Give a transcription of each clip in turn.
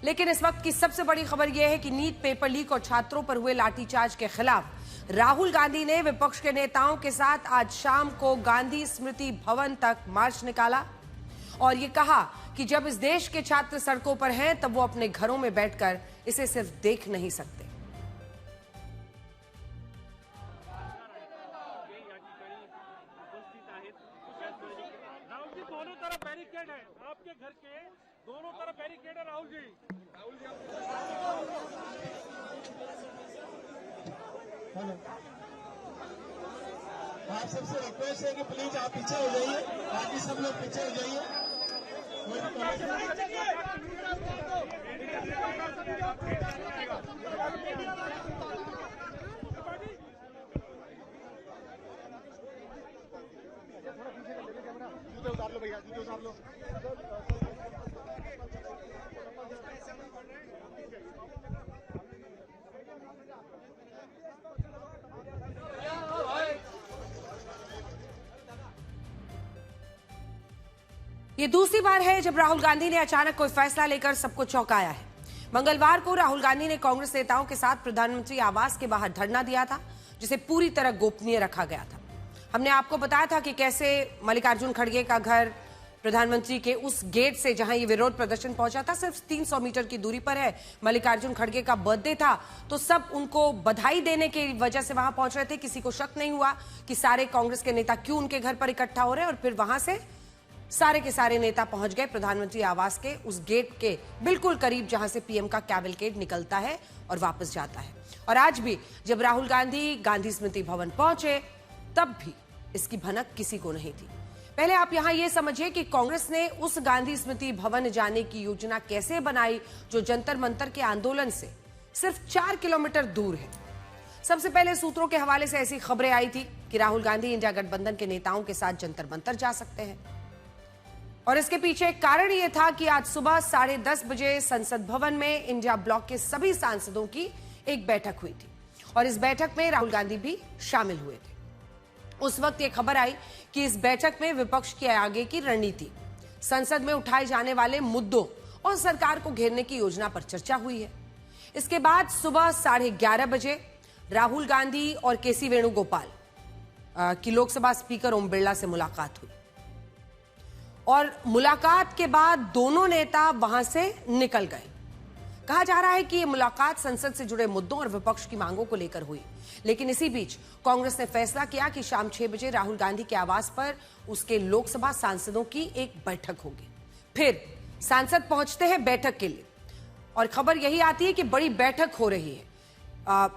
लेकिन इस वक्त की सबसे बड़ी खबर यह है कि नीट पेपर लीक और छात्रों पर हुए लाठीचार्ज के खिलाफ राहुल गांधी ने विपक्ष के नेताओं के साथ आज शाम को गांधी स्मृति भवन तक मार्च निकाला और ये कहा कि जब इस देश के छात्र सड़कों पर हैं तब वो अपने घरों में बैठकर इसे सिर्फ देख नहीं सकते। राहुल जी दोनों तरफ बैरिकेड है, आपके घर के दोनों तरफ बैरिकेड है। राहुल जी हेलो, आप सबसे रिक्वेस्ट है कि प्लीज आप पीछे हो जाइए, बाकी सब लोग पीछे हो जाइए। जूते उतार लो भैया, जूते उतार लो। ये दूसरी बार है जब राहुल गांधी ने अचानक कोई फैसला लेकर सबको चौंकाया है। मंगलवार को राहुल गांधी ने कांग्रेस नेताओं के साथ प्रधानमंत्री आवास के बाहर धरना दिया था, जिसे पूरी तरह गोपनीय रखा गया था। हमने आपको बताया था कि कैसे मल्लिकार्जुन खड़गे का घर प्रधानमंत्री के उस गेट से, जहां ये विरोध प्रदर्शन पहुंचा था, सिर्फ 300 मीटर की दूरी पर है। मल्लिकार्जुन खड़गे का बर्थडे था तो सब उनको बधाई देने की वजह से वहां पहुंच रहे थे। किसी को शक नहीं हुआ कि सारे कांग्रेस के नेता क्यों उनके घर पर इकट्ठा हो रहे हैं और फिर वहां से सारे के सारे नेता पहुंच गए प्रधानमंत्री आवास के उस गेट के बिल्कुल करीब, जहां से पीएम का कैवलकेड निकलता है और वापस जाता है। और आज भी जब राहुल गांधी गांधी स्मृति भवन पहुंचे तब भी इसकी भनक किसी को नहीं थी। पहले आप यहां यह समझिए कि कांग्रेस ने उस गांधी स्मृति भवन जाने की योजना कैसे बनाई जो जंतर मंतर के आंदोलन से सिर्फ 4 किलोमीटर दूर है। सबसे पहले सूत्रों के हवाले से ऐसी खबरें आई थी कि राहुल गांधी इंडिया गठबंधन के नेताओं के साथ जंतर मंतर जा सकते हैं और इसके पीछे एक कारण यह था कि आज सुबह 10:30 बजे संसद भवन में इंडिया ब्लॉक के सभी सांसदों की एक बैठक हुई थी और इस बैठक में राहुल गांधी भी शामिल हुए थे। उस वक्त यह खबर आई कि इस बैठक में विपक्ष की आगे की रणनीति, संसद में उठाए जाने वाले मुद्दों और सरकार को घेरने की योजना पर चर्चा हुई है। इसके बाद सुबह 11:30 बजे राहुल गांधी और केसी वेणुगोपाल की लोकसभा स्पीकर ओम बिरला से मुलाकात हुई और मुलाकात के बाद दोनों नेता वहां से निकल गए। कहा जा रहा है कि यह मुलाकात संसद से जुड़े मुद्दों और विपक्ष की मांगों को लेकर हुई, लेकिन इसी बीच कांग्रेस ने फैसला किया कि शाम 6 बजे राहुल गांधी के आवास पर उसके लोकसभा सांसदों की एक बैठक होगी। फिर सांसद पहुंचते हैं बैठक के लिए और खबर यही आती है कि बड़ी बैठक हो रही है।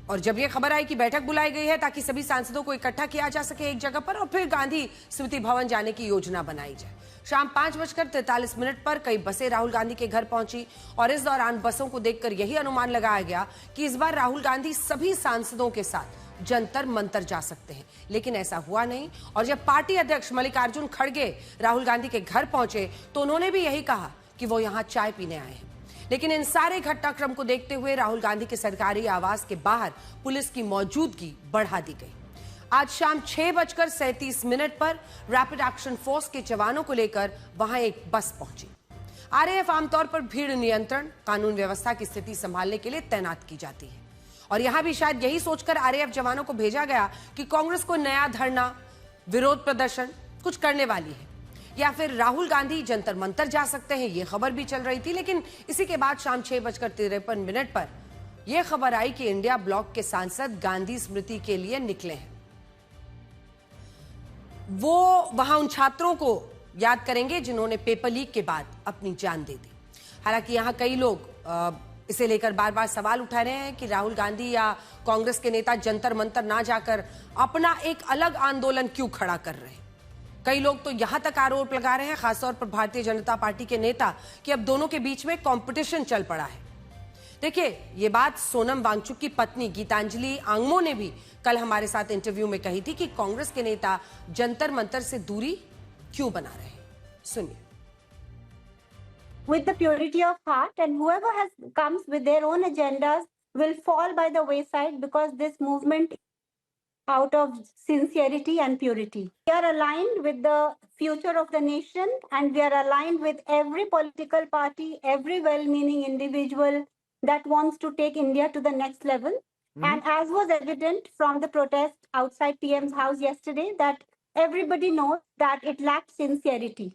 और जब यह खबर आई कि बैठक बुलाई गई है ताकि सभी सांसदों को इकट्ठा किया जा सके एक जगह पर और फिर गांधी स्मृति भवन जाने की योजना बनाई जाए। शाम 5:43 पर कई बसें राहुल गांधी के घर पहुंची और इस दौरान बसों को देखकर यही अनुमान लगाया गया कि इस बार राहुल गांधी सभी सांसदों के साथ जंतर मंतर जा सकते हैं, लेकिन ऐसा हुआ नहीं। और जब पार्टी अध्यक्ष मल्लिकार्जुन खड़गे राहुल गांधी के घर पहुंचे तो उन्होंने भी यही कहा कि वो यहां चाय पीने आए हैं। लेकिन इन सारे घटनाक्रम को देखते हुए राहुल गांधी के सरकारी आवास के बाहर पुलिस की मौजूदगी बढ़ा दी गई। आज शाम 6:37 पर रैपिड एक्शन फोर्स के जवानों को लेकर वहां एक बस पहुंची। आरएएफ आमतौर पर भीड़ नियंत्रण, कानून व्यवस्था की स्थिति संभालने के लिए तैनात की जाती है और यहां भी शायद यही सोचकर आरएएफ जवानों को भेजा गया कि कांग्रेस को नया धरना, विरोध प्रदर्शन कुछ करने वाली है या फिर राहुल गांधी जंतर मंतर जा सकते हैं। यह खबर भी चल रही थी, लेकिन इसी के बाद शाम 6:53 पर यह खबर आई कि इंडिया ब्लॉक के सांसद गांधी स्मृति के लिए निकले हैं। वो वहां उन छात्रों को याद करेंगे जिन्होंने पेपर लीक के बाद अपनी जान दे दी। हालांकि यहां कई लोग इसे लेकर बार बार सवाल उठा रहे हैं कि राहुल गांधी या कांग्रेस के नेता जंतर मंतर ना जाकर अपना एक अलग आंदोलन क्यों खड़ा कर रहे हैं। कई लोग तो यहां तक आरोप लगा रहे हैं, खासतौर पर भारतीय जनता पार्टी के नेता, कि अब दोनों के बीच में कंपटीशन चल पड़ा है। देखिए, ये बात सोनम वांगचुक की पत्नी गीतांजलि आंगमो ने भी कल हमारे साथ इंटरव्यू में कही थी कि कांग्रेस के नेता जंतर मंतर से दूरी क्यों बना रहे हैं। सुनिए। With the purity of heart, and whoever comes with their own agendas will fall by the wayside because this movement out of sincerity and purity. We are aligned with the future of the nation, and we are aligned with every political party, every well-meaning individual that wants to take India to the next level. And as was evident from the protest outside PM's house yesterday, that everybody knows that it lacked sincerity.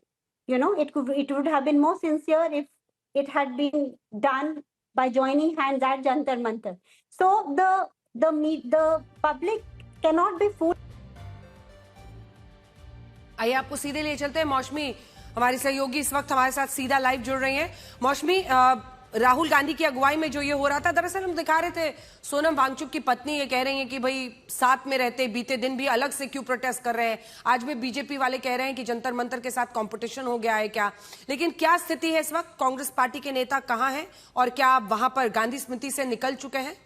You know, it would have been more sincere if it had been done by joining hands at Jantar Mantar. So the public cannot be fooled. आइए आपको सीधे ले चलते हैं। मौसमी हमारी सहयोगी इस वक्त हमारे साथ सीधा लाइव जुड़ रही हैं। मौसमी, राहुल गांधी की अगुवाई में जो ये हो रहा था, दरअसल हम दिखा रहे थे सोनम वांगचुक की पत्नी ये कह रही हैं कि भाई साथ में रहते बीते दिन भी अलग से क्यों प्रोटेस्ट कर रहे हैं। आज भी बीजेपी वाले कह रहे हैं कि जंतर मंतर के साथ कंपटीशन हो गया है क्या। लेकिन क्या स्थिति है इस वक्त? कांग्रेस पार्टी के नेता कहां हैं और क्या वहां पर गांधी स्मृति से निकल चुके हैं?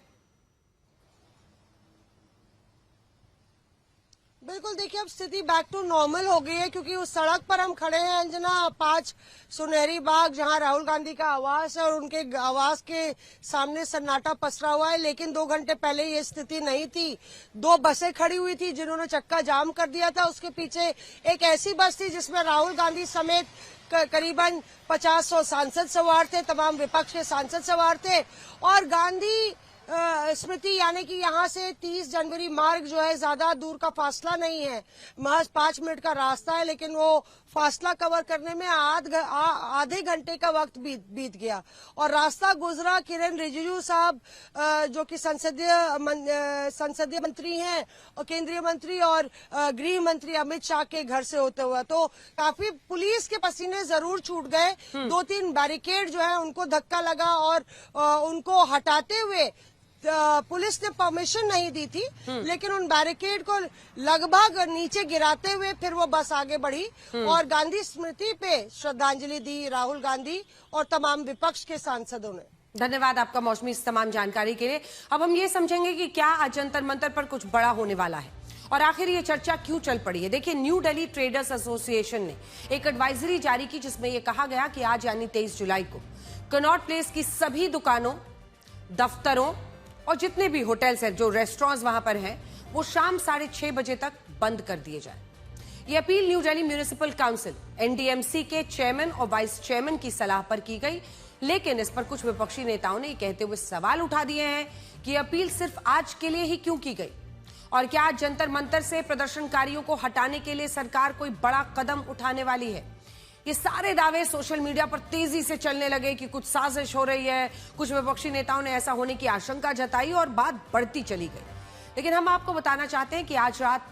बिल्कुल, देखिए अब स्थिति बैक टू नॉर्मल हो गई है, क्योंकि उस सड़क पर हम खड़े हैं अंजना, 5 सुनहरी बाग, जहां राहुल गांधी का आवास है, और उनके आवास के सामने सन्नाटा पसरा हुआ है। लेकिन 2 घंटे पहले ये स्थिति नहीं थी। 2 बसें खड़ी हुई थी जिन्होंने चक्का जाम कर दिया था। उसके पीछे एक ऐसी बस थी जिसमें राहुल गांधी समेत करीबन 50-100 सांसद सवार थे, तमाम विपक्ष के सांसद सवार थे। और गांधी स्मृति यानी कि यहाँ से 30 जनवरी मार्ग जो है ज्यादा दूर का फासला नहीं है, महज 5 मिनट का रास्ता है, लेकिन वो फासला कवर करने में आधे घंटे का वक्त बीत गया। और रास्ता गुजरा किरण रिजिजू साहब, जो कि संसदीय मंत्री हैं, और केंद्रीय मंत्री और गृह मंत्री अमित शाह के घर से होते हुए। तो काफी पुलिस के पसीने जरूर छूट गए। 2-3 बैरिकेड जो है उनको धक्का लगा, और उनको हटाते हुए पुलिस ने परमिशन नहीं दी थी, लेकिन उन बैरिकेड को लगभग नीचे गिराते हुए फिर वो बस आगे बढ़ी और गांधी स्मृति पे श्रद्धांजलि दी राहुल गांधी और तमाम विपक्ष के सांसदों ने। धन्यवाद आपका मौसमी इस तमाम जानकारी के लिए। अब हम ये समझेंगे कि क्या आज जंतर मंतर पर कुछ बड़ा होने वाला है और आखिर ये चर्चा क्यों चल पड़ी है। देखिए, न्यू दिल्ली ट्रेडर्स एसोसिएशन ने एक एडवाइजरी जारी की जिसमें यह कहा गया कि आज यानी 23 जुलाई को कनॉट प्लेस की सभी दुकानों, दफ्तरों और जितने भी होटल्स हैं, जो रेस्टोरेंट्स वहां पर हैं, वो शाम 6:30 बजे तक बंद कर दिए जाए। ये appeal new Delhi municipal council NDMC के चेयरमैन और वाइस चेयरमैन की सलाह पर की गई। लेकिन इस पर कुछ विपक्षी नेताओं ने कहते हुए सवाल उठा दिए हैं कि अपील सिर्फ आज के लिए ही क्यों की गई और क्या आज जंतर मंतर से प्रदर्शनकारियों को हटाने के लिए सरकार कोई बड़ा कदम उठाने वाली है। ये सारे दावे सोशल मीडिया पर तेजी से चलने लगे कि कुछ साजिश हो रही है। कुछ विपक्षी नेताओं ने ऐसा होने की आशंका जताई और बात बढ़ती चली गई। लेकिन हम आपको बताना चाहते हैं कि आज रात,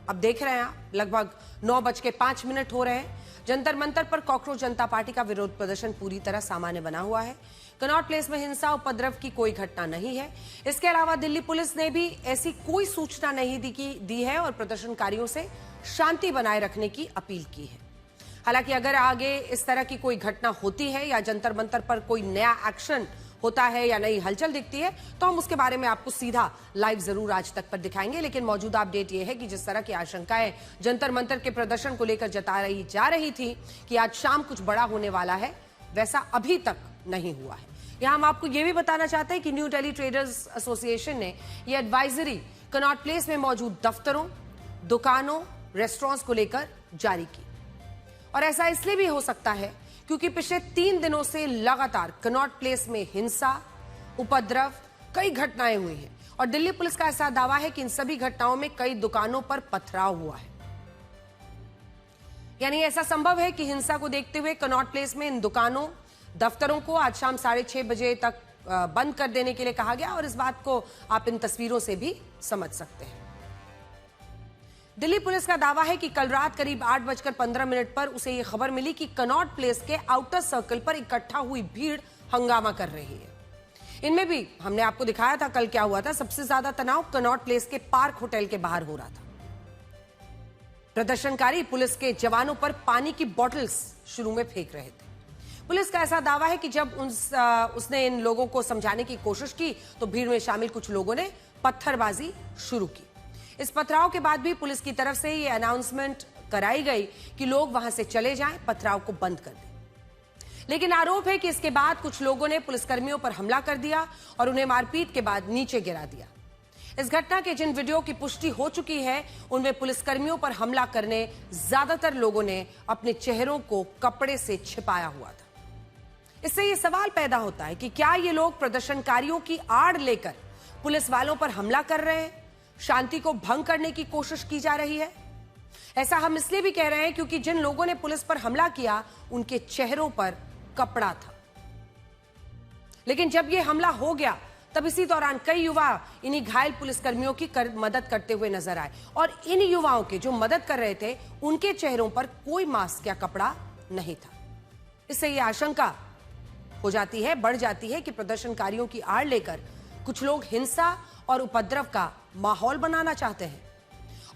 अब देख रहे हैं आप, लगभग 9:05 हो रहे हैं, जंतर मंतर पर कॉकरोच जनता पार्टी का विरोध प्रदर्शन पूरी तरह सामान्य बना हुआ है। कनॉट प्लेस में हिंसा उपद्रव की कोई घटना नहीं है। इसके अलावा दिल्ली पुलिस ने भी ऐसी कोई सूचना नहीं दी है और प्रदर्शनकारियों से शांति बनाए रखने की अपील की है। हालांकि अगर आगे इस तरह की कोई घटना होती है या जंतर मंतर पर कोई नया एक्शन होता है या नई हलचल दिखती है तो हम उसके बारे में आपको सीधा लाइव जरूर आज तक पर दिखाएंगे। लेकिन मौजूदा अपडेट यह है कि जिस तरह की आशंकाएं जंतर मंतर के प्रदर्शन को लेकर जा रही थी कि आज शाम कुछ बड़ा होने वाला है, वैसा अभी तक नहीं हुआ है। यहां हम आपको यह भी बताना चाहते हैं कि न्यू दिल्ली ट्रेडर्स एसोसिएशन ने यह एडवाइजरी कनॉट प्लेस में मौजूद दफ्तरों, दुकानों, रेस्टोरेंट्स को लेकर जारी की। और ऐसा इसलिए भी हो सकता है क्योंकि पिछले 3 दिनों से लगातार कनॉट प्लेस में हिंसा, उपद्रव, कई घटनाएं हुई हैं और दिल्ली पुलिस का ऐसा दावा है कि इन सभी घटनाओं में कई दुकानों पर पथराव हुआ है। यानी ऐसा संभव है कि हिंसा को देखते हुए कनॉट प्लेस में इन दुकानों, दफ्तरों को आज शाम 6:30 बजे तक बंद कर देने के लिए कहा गया और इस बात को आप इन तस्वीरों से भी समझ सकते हैं। दिल्ली पुलिस का दावा है कि कल रात करीब 8:15 पर उसे यह खबर मिली कि कनॉट प्लेस के आउटर सर्कल पर इकट्ठा हुई भीड़ हंगामा कर रही है। इनमें भी हमने आपको दिखाया था कल क्या हुआ था। सबसे ज्यादा तनाव कनॉट प्लेस के पार्क होटल के बाहर हो रहा था। प्रदर्शनकारी पुलिस के जवानों पर पानी की बॉटल्स शुरू में फेंक रहे थे। पुलिस का ऐसा दावा है कि जब उसने इन लोगों को समझाने की कोशिश की तो भीड़ में शामिल कुछ लोगों ने पत्थरबाजी शुरू की। इस पथराव के बाद भी पुलिस की तरफ से यह अनाउंसमेंट कराई गई कि लोग वहां से चले जाएं, पथराव को बंद कर दें। लेकिन आरोप है कि इसके बाद कुछ लोगों ने पुलिसकर्मियों पर हमला कर दिया और उन्हें मारपीट के बाद नीचे गिरा दिया। इस घटना के जिन वीडियो की पुष्टि हो चुकी है उनमें पुलिसकर्मियों पर हमला करने ज्यादातर लोगों ने अपने चेहरों को कपड़े से छिपाया हुआ था। इससे यह सवाल पैदा होता है कि क्या ये लोग प्रदर्शनकारियों की आड़ लेकर पुलिस वालों पर हमला कर रहे हैं, शांति को भंग करने की कोशिश की जा रही है। ऐसा हम इसलिए भी कह रहे हैं क्योंकि जिन लोगों ने पुलिस पर हमला किया उनके चेहरों पर कपड़ा था। लेकिन जब यह हमला हो गया तब इसी दौरान कई युवा इन्हीं घायल पुलिसकर्मियों की मदद करते हुए नजर आए और इन युवाओं के जो मदद कर रहे थे उनके चेहरों पर कोई मास्क या कपड़ा नहीं था। इससे यह आशंका हो जाती है, बढ़ जाती है कि प्रदर्शनकारियों की आड़ लेकर कुछ लोग हिंसा और उपद्रव का माहौल बनाना चाहते हैं।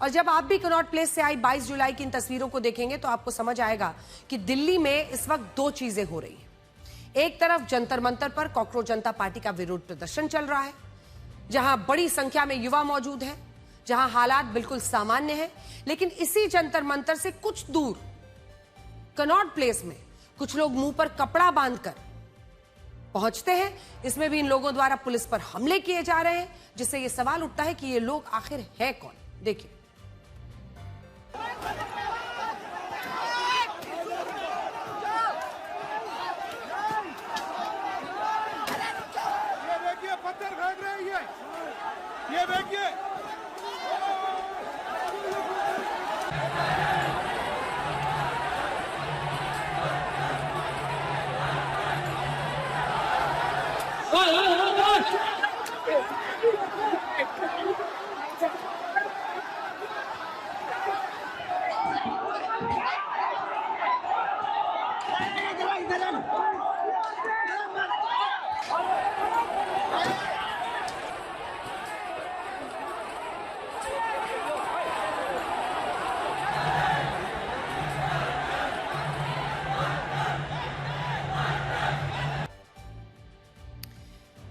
और जब आप भी कनॉट प्लेस से आई 22 जुलाई की इन तस्वीरों को देखेंगे तो आपको समझ आएगा कि दिल्ली में इस वक्त दो चीजें हो रही हैं। एक तरफ जंतर मंतर पर कॉकरोच जनता पार्टी का विरोध प्रदर्शन चल रहा है, जहां बड़ी संख्या में युवा मौजूद हैं, जहां हालात बिल्कुल सामान्य हैं। लेकिन इसी जंतर मंतर से कुछ दूर कनॉट प्लेस में कुछ लोग मुंह पर कपड़ा बांधकर पहुंचते हैं। इसमें भी इन लोगों द्वारा पुलिस पर हमले किए जा रहे हैं, जिससे यह सवाल उठता है कि ये लोग आखिर है कौन। देखिए, पत्थर फेंक रही है, ये देखिए।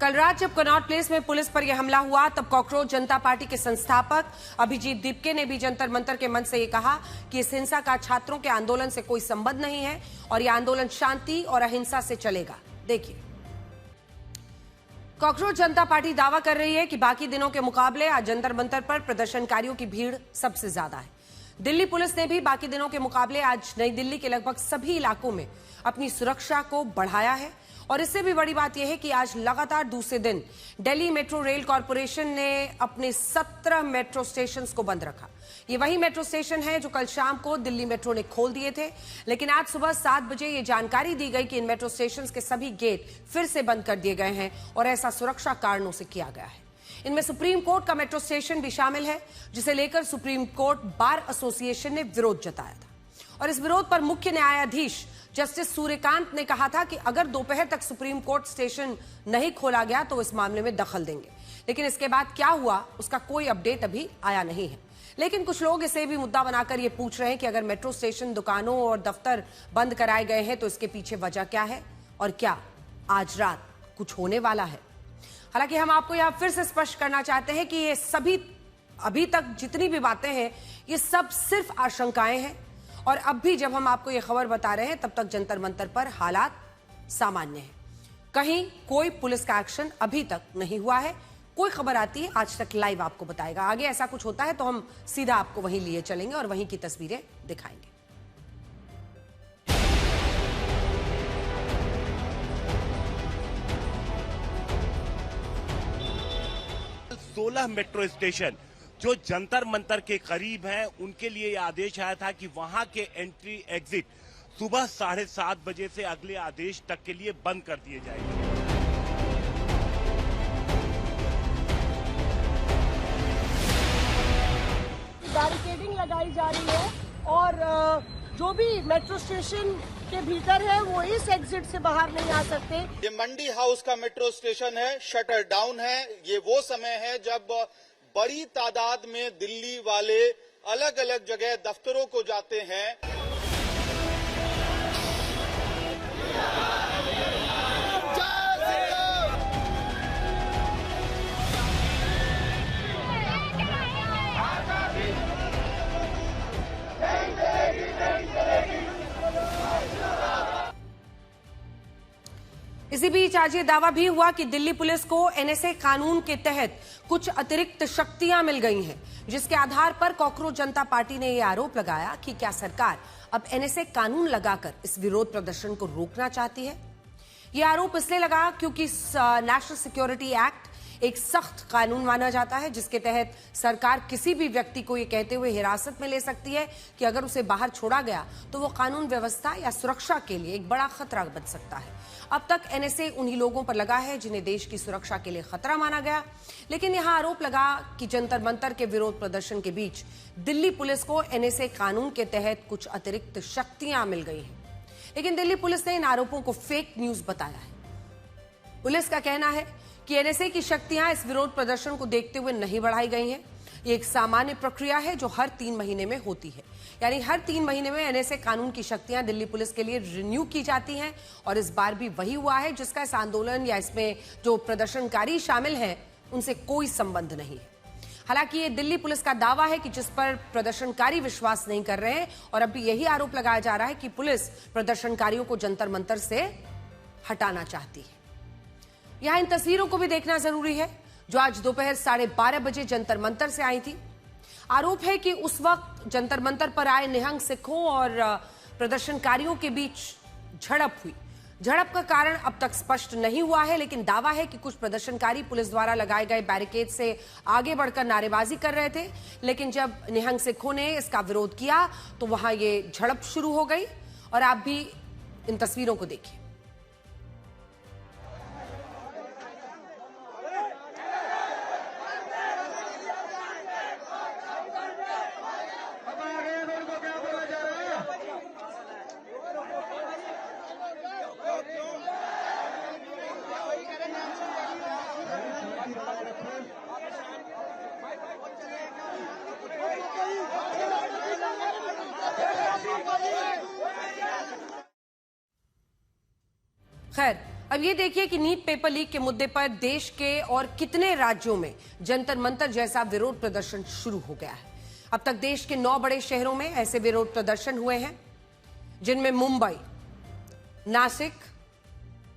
कल रात जब कनॉट प्लेस में पुलिस पर यह हमला हुआ तब कॉकरोच जनता पार्टी के संस्थापक अभिजीत दीपके ने भी जंतर मंतर के मंच से यह कहा कि इस हिंसा का छात्रों के आंदोलन से कोई संबंध नहीं है और यह आंदोलन शांति और अहिंसा से चलेगा। देखिए, कॉकरोच जनता पार्टी दावा कर रही है कि बाकी दिनों के मुकाबले आज जंतर मंतर पर प्रदर्शनकारियों की भीड़ सबसे ज्यादा है। दिल्ली पुलिस ने भी बाकी दिनों के मुकाबले आज नई दिल्ली के लगभग सभी इलाकों में अपनी सुरक्षा को बढ़ाया है। और इससे भी बड़ी बात यह है कि आज लगातार दूसरे दिन दिल्ली मेट्रो रेल कॉरपोरेशन ने अपने 17 मेट्रो स्टेशंस को बंद रखा। ये वही मेट्रो स्टेशन है जो कल शाम को दिल्ली मेट्रो ने खोल दिए थे, लेकिन आज सुबह 7 बजे ये जानकारी दी गई कि इन मेट्रो स्टेशंस के सभी गेट फिर से बंद कर दिए गए हैं और ऐसा सुरक्षा कारणों से किया गया है। इनमें सुप्रीम कोर्ट का मेट्रो स्टेशन भी शामिल है, जिसे लेकर सुप्रीम कोर्ट बार एसोसिएशन ने विरोध जताया था। और इस विरोध पर मुख्य न्यायाधीश जस्टिस सूर्यकांत ने कहा था कि अगर दोपहर तक सुप्रीम कोर्ट स्टेशन नहीं खोला गया तो इस मामले में दखल देंगे। लेकिन इसके बाद क्या हुआ उसका कोई अपडेट अभी आया नहीं है। लेकिन कुछ लोग इसे भी मुद्दा बनाकर ये पूछ रहे हैं कि अगर मेट्रो स्टेशन, दुकानों और दफ्तर बंद कराए गए हैं तो इसके पीछे वजह क्या है और क्या आज रात कुछ होने वाला है। हालांकि हम आपको यहां फिर से स्पष्ट करना चाहते हैं कि ये सभी अभी तक जितनी भी बातें हैं ये सब सिर्फ आशंकाएं हैं और अब भी जब हम आपको ये खबर बता रहे हैं तब तक जंतर मंतर पर हालात सामान्य हैं। कहीं कोई पुलिस का एक्शन अभी तक नहीं हुआ है। कोई खबर आती है आज तक लाइव आपको बताएगा। आगे ऐसा कुछ होता है तो हम सीधा आपको वहीं लिए चलेंगे और वहीं की तस्वीरें दिखाएंगे। 16 मेट्रो स्टेशन जो जंतर मंतर के करीब हैं उनके लिए यह आदेश आया था कि वहां के एंट्री एग्जिट सुबह 7:30 बजे से अगले आदेश तक के लिए बंद कर दिए जाएंगे। बैरिकेडिंग लगाई जा रही है और जो भी मेट्रो स्टेशन के भीतर है वो इस एग्जिट से बाहर नहीं आ सकते। ये मंडी हाउस का मेट्रो स्टेशन है, शटर डाउन है। ये वो समय है जब बड़ी तादाद में दिल्ली वाले अलग अलग जगह दफ्तरों को जाते हैं। इसी इसी बीच आज ये दावा भी हुआ कि दिल्ली पुलिस को एनएसए कानून के तहत कुछ अतिरिक्त शक्तियां मिल गई हैं, जिसके आधार पर कॉकरोच जनता पार्टी ने यह आरोप लगाया कि क्या सरकार अब एनएसए कानून लगाकर इस विरोध प्रदर्शन को रोकना चाहती है। यह आरोप इसलिए लगा क्योंकि नेशनल सिक्योरिटी एक्ट एक सख्त कानून माना जाता है, जिसके तहत सरकार किसी भी व्यक्ति को यह कहते हुए हिरासत में ले सकती है कि अगर उसे बाहर छोड़ा गया तो वो कानून व्यवस्था या सुरक्षा के लिए एक बड़ा खतरा बन सकता है। अब तक एनएसए उन्हीं लोगों पर लगा है जिन्हें देश की सुरक्षा के लिए खतरा माना गया, लेकिन यहां आरोप लगा कि जंतर मंतर के विरोध प्रदर्शन के बीच दिल्ली पुलिस को एनएसए कानून के तहत कुछ अतिरिक्त शक्तियां मिल गई हैं। लेकिन दिल्ली पुलिस ने इन आरोपों को फेक न्यूज बताया है। पुलिस का कहना है कि एनएसए की शक्तियां इस विरोध प्रदर्शन को देखते हुए नहीं बढ़ाई गई हैं। ये एक सामान्य प्रक्रिया है जो हर 3 महीने में होती है, यानी हर 3 महीने में एनएसए कानून की शक्तियां दिल्ली पुलिस के लिए रिन्यू की जाती हैं और इस बार भी वही हुआ है, जिसका इस आंदोलन या इसमें जो प्रदर्शनकारी शामिल हैं उनसे कोई संबंध नहीं है। हालांकि ये दिल्ली पुलिस का दावा है कि जिस पर प्रदर्शनकारी विश्वास नहीं कर रहे हैं, और अब भी यही आरोप लगाया जा रहा है कि पुलिस प्रदर्शनकारियों को जंतर मंतर से हटाना चाहती है। यहां इन तस्वीरों को भी देखना जरूरी है जो आज दोपहर 12:30 बजे जंतर मंतर से आई थी। आरोप है कि उस वक्त जंतर मंतर पर आए निहंग सिखों और प्रदर्शनकारियों के बीच झड़प हुई। झड़प का कारण अब तक स्पष्ट नहीं हुआ है, लेकिन दावा है कि कुछ प्रदर्शनकारी पुलिस द्वारा लगाए गए बैरिकेड से आगे बढ़कर नारेबाजी कर रहे थे, लेकिन जब निहंग सिखों ने इसका विरोध किया तो वहां ये झड़प शुरू हो गई। और आप भी इन तस्वीरों को देखिए। खैर, अब ये देखिए कि नीट पेपर लीक के मुद्दे पर देश के और कितने राज्यों में जंतर मंतर जैसा विरोध प्रदर्शन शुरू हो गया है। अब तक देश के 9 बड़े शहरों में ऐसे विरोध प्रदर्शन हुए हैं, जिनमें मुंबई, नासिक,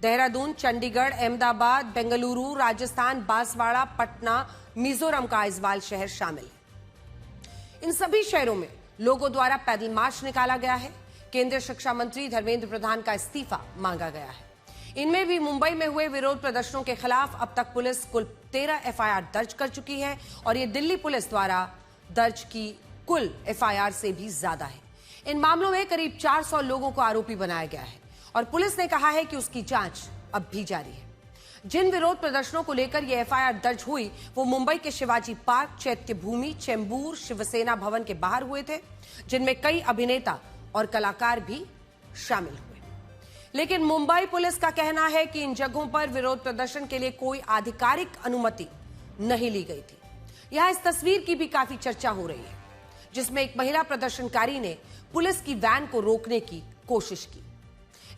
देहरादून, चंडीगढ़, अहमदाबाद, बेंगलुरु, राजस्थान, बांसवाड़ा, पटना, मिजोरम का आइजवाल शहर शामिल है। इन सभी शहरों में लोगों द्वारा पैदल मार्च निकाला गया है। केंद्रीय शिक्षा मंत्री धर्मेंद्र प्रधान का इस्तीफा मांगा गया है। इनमें भी मुंबई में हुए विरोध प्रदर्शनों के खिलाफ अब तक पुलिस कुल 13 एफआईआर दर्ज कर चुकी है और ये दिल्ली पुलिस द्वारा दर्ज की कुल एफआईआर से भी ज्यादा है। इन मामलों में करीब 400 लोगों को आरोपी बनाया गया है और पुलिस ने कहा है कि उसकी जांच अब भी जारी है। जिन विरोध प्रदर्शनों को लेकर यह एफआईआर दर्ज हुई वो मुंबई के शिवाजी पार्क, चैत्य भूमि, चेंबूर, शिवसेना भवन के बाहर हुए थे, जिनमें कई अभिनेता और कलाकार भी शामिल हुए। लेकिन मुंबई पुलिस का कहना है कि इन जगहों पर विरोध प्रदर्शन के लिए कोई आधिकारिक अनुमति नहीं ली गई थी। यहां इस तस्वीर की भी काफी चर्चा हो रही है, जिसमें एक महिला प्रदर्शनकारी ने पुलिस की वैन को रोकने की कोशिश की।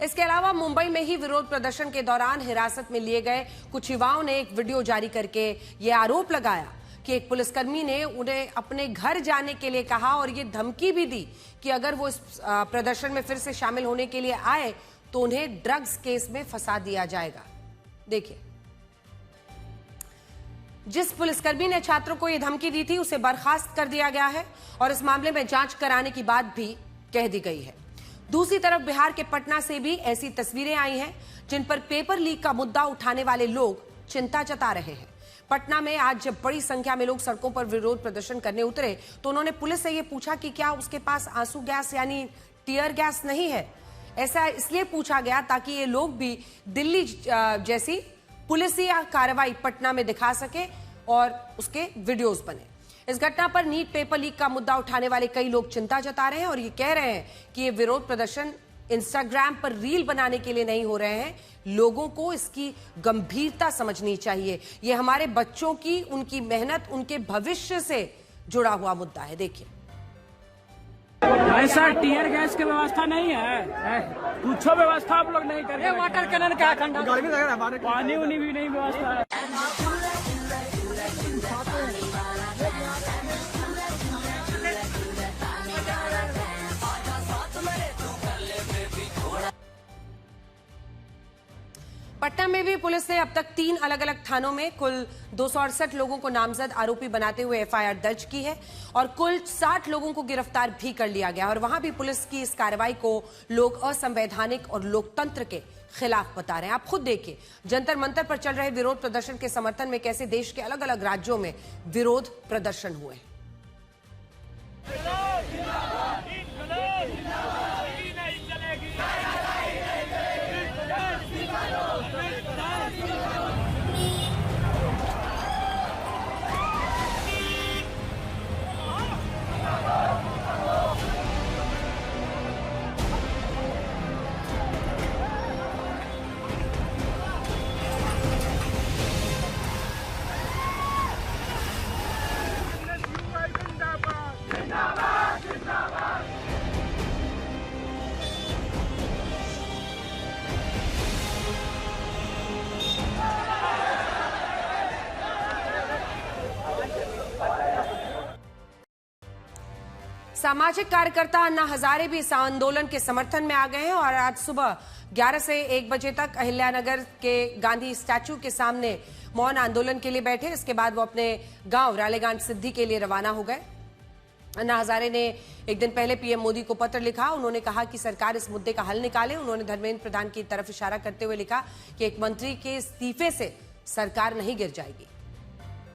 इसके अलावा मुंबई में ही विरोध प्रदर्शन के दौरान हिरासत में लिए गए कुछ युवाओं ने एक वीडियो जारी करके यह आरोप लगाया कि एक पुलिसकर्मी ने उन्हें अपने घर जाने के लिए कहा और ये धमकी भी दी कि अगर वो इस प्रदर्शन में फिर से शामिल होने के लिए आए तो उन्हें ड्रग्स केस में फंसा दिया जाएगा। देखिए, जिस पुलिसकर्मी ने छात्रों को यह धमकी दी थी उसे बर्खास्त कर दिया गया है और इस मामले में जांच कराने की बात भी कह दी गई है। दूसरी तरफ बिहार के पटना से भी ऐसी तस्वीरें आई हैं जिन पर पेपर लीक का मुद्दा उठाने वाले लोग चिंता जता रहे हैं। पटना में आज जब बड़ी संख्या में लोग सड़कों पर विरोध प्रदर्शन करने उतरे तो उन्होंने पुलिस से यह पूछा कि क्या उसके पास आंसू गैस यानी टीयर गैस नहीं है। ऐसा इसलिए पूछा गया ताकि ये लोग भी दिल्ली जैसी पुलिसिया कार्रवाई पटना में दिखा सके और उसके वीडियोस बने। इस घटना पर नीट पेपर लीक का मुद्दा उठाने वाले कई लोग चिंता जता रहे हैं और ये कह रहे हैं कि ये विरोध प्रदर्शन इंस्टाग्राम पर रील बनाने के लिए नहीं हो रहे हैं। लोगों को इसकी गंभीरता समझनी चाहिए। ये हमारे बच्चों की, उनकी मेहनत, उनके भविष्य से जुड़ा हुआ मुद्दा है। देखिए, ऐसा टीयर गैस की व्यवस्था नहीं है, कुछ व्यवस्था आप लोग नहीं कर रहे। वाटर कैनन का ठंडा पानी उनी भी नहीं व्यवस्था है। पटना में भी पुलिस ने अब तक 3 अलग अलग थानों में कुल 268 लोगों को नामजद आरोपी बनाते हुए एफआईआर दर्ज की है और कुल 60 लोगों को गिरफ्तार भी कर लिया गया। और वहां भी पुलिस की इस कार्रवाई को लोग असंवैधानिक और लोकतंत्र के खिलाफ बता रहे हैं। आप खुद देखिए, जंतर मंतर पर चल रहे विरोध प्रदर्शन के समर्थन में कैसे देश के अलग अलग राज्यों में विरोध प्रदर्शन हुए। सामाजिक कार्यकर्ता अन्ना हजारे भी इस आंदोलन के समर्थन में आ गए हैं और आज सुबह 11 से 1 बजे तक अहिल्यानगर के गांधी स्टैचू के सामने मौन आंदोलन के लिए बैठे। इसके बाद वो अपने गांव रालेगांव सिद्धि के लिए रवाना हो गए। अन्ना हजारे ने एक दिन पहले पीएम मोदी को पत्र लिखा। उन्होंने कहा कि सरकार इस मुद्दे का हल निकाले। उन्होंने धर्मेंद्र प्रधान की तरफ इशारा करते हुए लिखा कि एक मंत्री के इस्तीफे से सरकार नहीं गिर जाएगी।